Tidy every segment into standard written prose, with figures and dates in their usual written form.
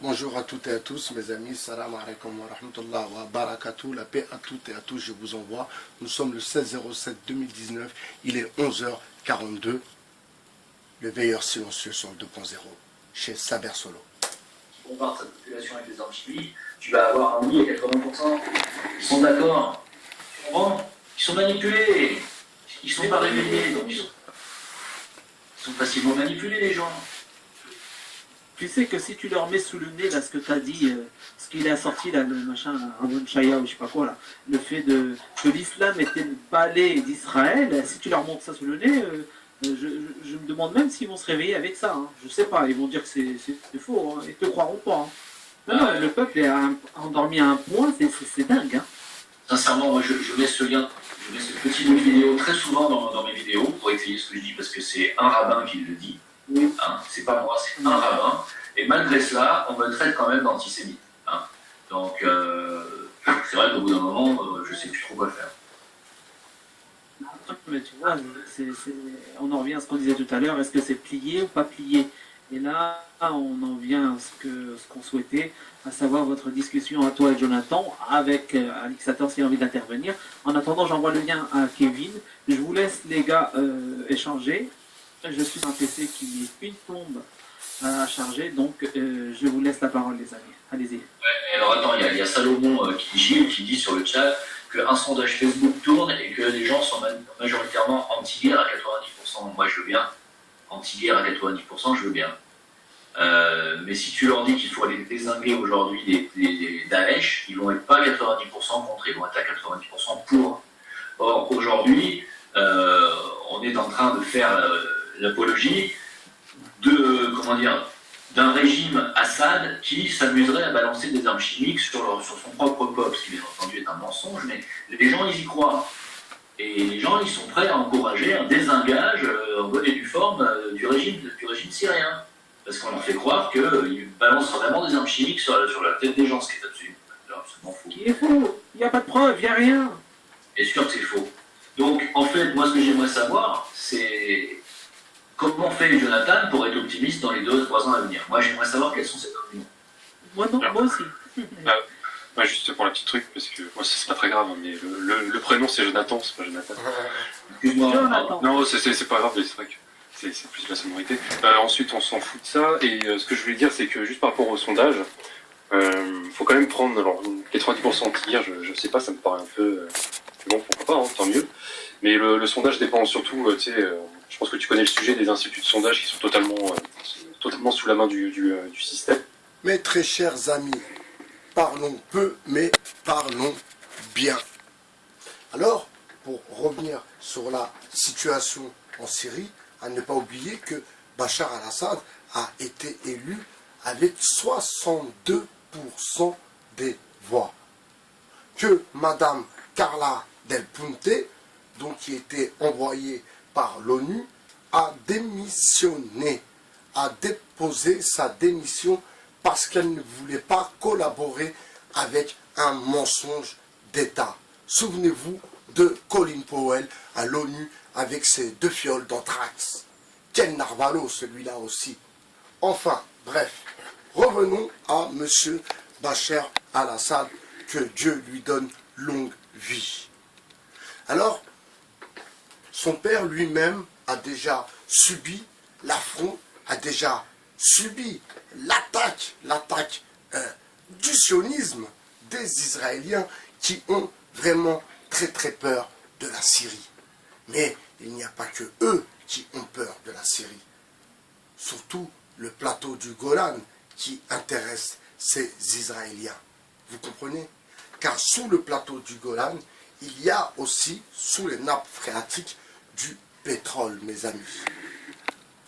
Bonjour à toutes et à tous, mes amis. Salam alaikum wa rahmatullah wa barakatuh. La paix à toutes et à tous, je vous envoie. Nous sommes le 16-07-2019. Il est 11h42. Le veilleur silencieux sur le 2.0 chez Saber Solo. On part de sa population avec les armes chimiques, tu vas avoir un oui à 80%. Ils sont d'accord. Tu comprends? Ils sont manipulés. Ils sont pas réveillés. Donc ils sont facilement manipulés, les gens. Tu sais que si tu leur mets sous le nez là, ce que tu as dit, ce qu'il a sorti là, le machin, Ramon Chaya ou je sais pas quoi là, le fait que l'islam était le palais d'Israël, si tu leur montres ça sous le nez, je me demande même s'ils vont se réveiller avec ça. Hein. Je sais pas, ils vont dire que c'est faux, hein. Ils te croiront pas. Hein. Non, le peuple est endormi à un point, c'est dingue. Hein. Sincèrement, moi je mets ce lien, je mets cette petite vidéo très souvent dans mes vidéos pour étayer ce que je dis parce que c'est un rabbin qui le dit. Oui. Hein, c'est pas moi, c'est un rabbin. Et malgré cela, on me traite quand même d'antisémite. Hein. Donc, c'est vrai qu'au bout d'un moment, je sais plus trop quoi faire. Mais tu vois, on en revient à ce qu'on disait tout à l'heure, est-ce que c'est plié ou pas plié? Et là, on en vient à ce qu'on souhaitait, à savoir votre discussion à toi et Jonathan, avec Alixator s'il a envie d'intervenir. En attendant, j'envoie le lien à Kevin. Je vous laisse les gars échanger. Je suis un PC qui est une plombe à charger, donc je vous laisse la parole les amis. Allez-y. Ouais, alors attends, il y a Salomon qui dit sur le chat qu'un sondage Facebook tourne et que les gens sont majoritairement anti-guerre à 90%. Moi je veux bien. Anti-guerre à 90%, je veux bien. Mais si tu leur dis qu'il faut aller dézinguer aujourd'hui des Daesh, ils vont être pas à 90% contre, ils vont être à 90% pour. Or, aujourd'hui, on est en train de faire l'apologie d'un régime Assad qui s'amuserait à balancer des armes chimiques sur son propre peuple, ce qui bien entendu est un mensonge, mais les gens ils y croient. Et les gens ils sont prêts à encourager un désengage en bonne et due forme du régime syrien. Parce qu'on leur fait croire qu'ils balancent vraiment des armes chimiques sur la tête des gens, ce qui est absolument faux. Qui est faux? Il n'y a pas de preuve, il n'y a rien. Et sûr que c'est faux. Donc en fait, moi ce que j'aimerais savoir, c'est comment fait Jonathan pour être optimiste dans les 2-3 ans à venir? Moi, j'aimerais savoir quels sont ses arguments. Moi non, moi aussi. Moi, juste pour le petit truc, parce que moi, c'est pas très grave, mais le prénom, c'est Jonathan, c'est pas Jonathan. Excuse-moi. Jonathan. Non, c'est pas grave, mais c'est vrai que c'est plus la sonorité. Ensuite, on s'en fout de ça, et ce que je voulais dire, c'est que juste par rapport au sondage, faut quand même prendre, alors, 90% anti-guerre, je sais pas, ça me paraît un peu... bon, pourquoi pas, hein, tant mieux. Mais le sondage dépend surtout, tu sais... je pense que tu connais le sujet des instituts de sondage qui sont totalement sous la main du système. Mes très chers amis, parlons peu, mais parlons bien. Alors, pour revenir sur la situation en Syrie, à ne pas oublier que Bachar al-Assad a été élu avec 62% des voix. Que Madame Carla Del Ponte, donc qui était envoyée par l'ONU, a démissionné, a déposé sa démission parce qu'elle ne voulait pas collaborer avec un mensonge d'État. Souvenez-vous de Colin Powell à l'ONU avec ses 2 fioles d'anthrax. Quel narvalo celui-là aussi. Enfin, bref, revenons à M. Bachar al-Assad, que Dieu lui donne longue vie. Alors, son père lui-même a déjà subi l'affront, a déjà subi l'attaque du sionisme des Israéliens qui ont vraiment très très peur de la Syrie. Mais il n'y a pas que eux qui ont peur de la Syrie. Surtout le plateau du Golan qui intéresse ces Israéliens. Vous comprenez? Car sous le plateau du Golan, il y a aussi, sous les nappes phréatiques, du pétrole, mes amis.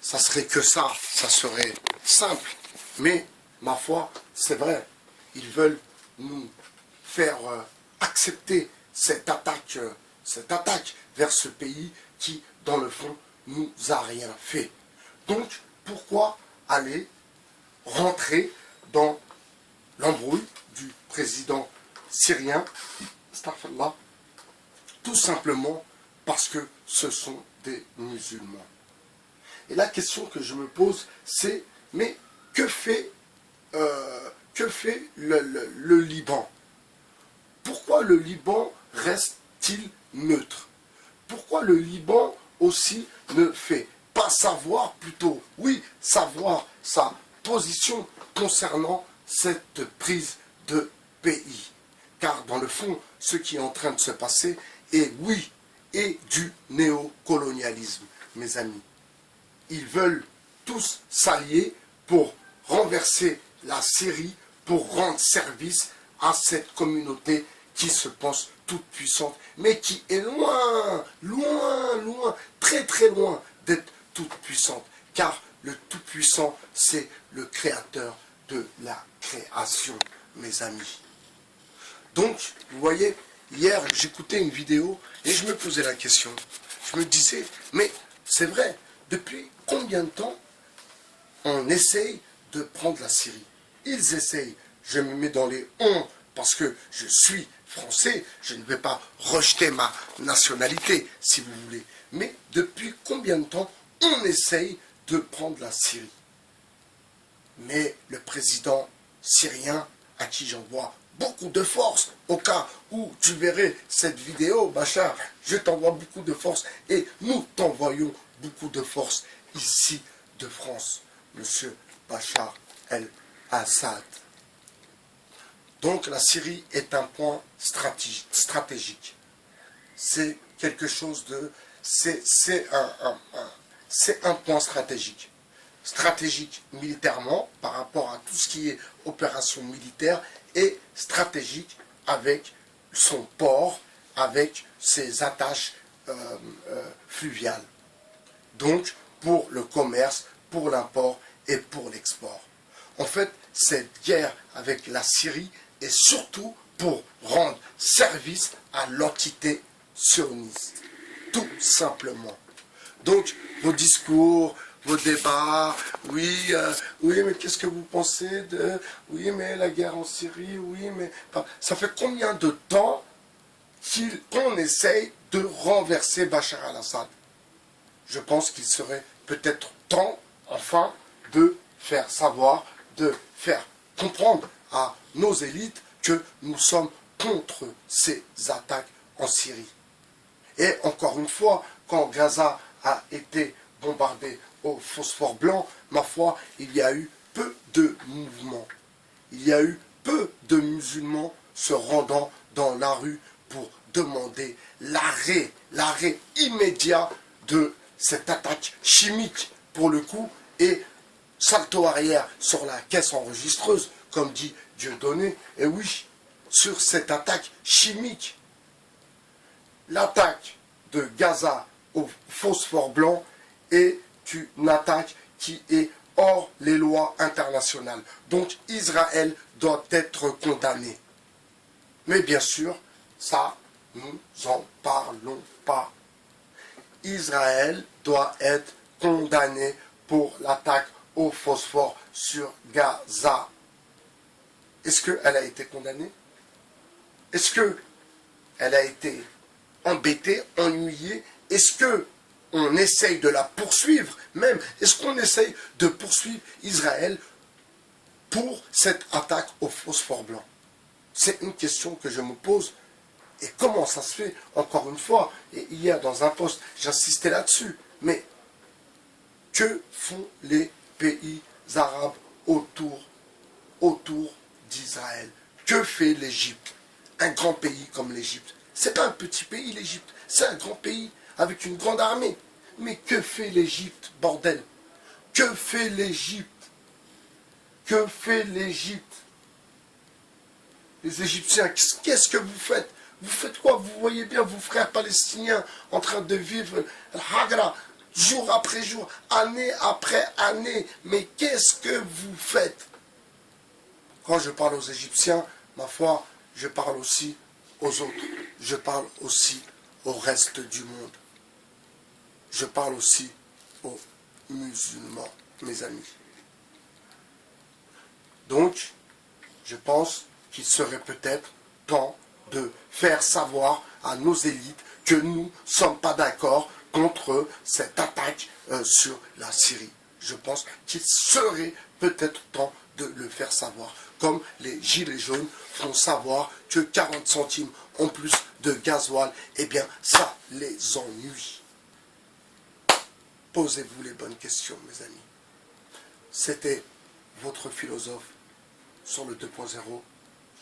Ça serait que ça serait simple. Mais, ma foi, c'est vrai. Ils veulent nous faire accepter cette attaque vers ce pays qui, dans le fond, nous a rien fait. Donc, pourquoi aller rentrer dans l'embrouille du président syrien, astaghfirullah, tout simplement parce que ce sont des musulmans. Et la question que je me pose, c'est, mais que fait fait le Liban? Pourquoi le Liban reste-t-il neutre? Pourquoi le Liban aussi ne fait pas savoir, plutôt, oui, savoir sa position concernant cette prise de pays? Car dans le fond, ce qui est en train de se passer est, oui, et du néocolonialisme, mes amis. Ils veulent tous s'allier pour renverser la Syrie, pour rendre service à cette communauté qui se pense toute puissante, mais qui est loin, loin, loin, très très loin d'être toute puissante. Car le tout-puissant, c'est le créateur de la création, mes amis. Donc, vous voyez, hier, j'écoutais une vidéo et je me posais la question. Je me disais, mais c'est vrai, depuis combien de temps on essaye de prendre la Syrie? Ils essayent, je me mets dans les on parce que je suis français, je ne vais pas rejeter ma nationalité, si vous voulez. Mais depuis combien de temps on essaye de prendre la Syrie? Mais le président syrien, à qui j'envoie beaucoup de force, au cas où tu verrais cette vidéo, Bachar, je t'envoie beaucoup de force et nous t'envoyons beaucoup de force ici de France, monsieur Bachar el-Assad. Donc la Syrie est un point stratégique. C'est quelque chose de... C'est un point stratégique. Stratégique militairement par rapport à tout ce qui est opération militaire et stratégique avec son port, avec ses attaches fluviales. Donc pour le commerce, pour l'import et pour l'export. En fait, cette guerre avec la Syrie est surtout pour rendre service à l'entité sioniste. Tout simplement. Donc, vos discours, vos débats, oui, mais qu'est-ce que vous pensez de... Oui, mais la guerre en Syrie, oui, mais... Ça fait combien de temps qu'on essaye de renverser Bachar al-Assad? Je pense qu'il serait peut-être temps, enfin, de faire savoir, de faire comprendre à nos élites que nous sommes contre ces attaques en Syrie. Et encore une fois, quand Gaza a été bombardé au phosphore blanc, ma foi, il y a eu peu de mouvements. Il y a eu peu de musulmans se rendant dans la rue pour demander l'arrêt immédiat de cette attaque chimique, pour le coup, et salto arrière sur la caisse enregistreuse, comme dit Dieudonné, et oui, sur cette attaque chimique. L'attaque de Gaza au phosphore blanc est une attaque qui est hors les lois internationales. Donc Israël doit être condamné. Mais bien sûr, ça, nous n'en parlons pas. Israël doit être condamné pour l'attaque au phosphore sur Gaza. Est-ce qu'elle a été condamnée? Est-ce qu'elle a été embêtée, ennuyée? Est-ce qu'on essaye de la poursuivre même? Est-ce qu'on essaye de poursuivre Israël pour cette attaque au phosphore blanc? C'est une question que je me pose. Et comment ça se fait? Encore une fois, et hier dans un post, j'insistais là-dessus. Mais que font les pays arabes autour d'Israël? Que fait l'Égypte? Un grand pays comme l'Égypte. C'est pas un petit pays, l'Égypte. C'est un grand pays avec une grande armée. Mais que fait l'Égypte, bordel? Que fait l'Égypte? Que fait l'Égypte? Les Égyptiens, qu'est-ce que vous faites? Vous faites quoi? Vous voyez bien vos frères palestiniens en train de vivre Hagra, jour après jour, année après année. Mais qu'est-ce que vous faites? Quand je parle aux Égyptiens, ma foi, je parle aussi aux autres. Je parle aussi au reste du monde. Je parle aussi aux musulmans, mes amis. Donc, je pense qu'il serait peut-être temps de faire savoir à nos élites que nous ne sommes pas d'accord contre cette attaque sur la Syrie. Je pense qu'il serait peut-être temps de le faire savoir. Comme les gilets jaunes font savoir que 40 centimes en plus de gasoil, eh bien, ça les ennuie. Posez-vous les bonnes questions, mes amis. C'était votre philosophe sur le 2.0.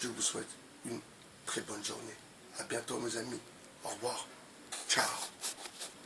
Je vous souhaite une très bonne journée. À bientôt, mes amis. Au revoir. Ciao.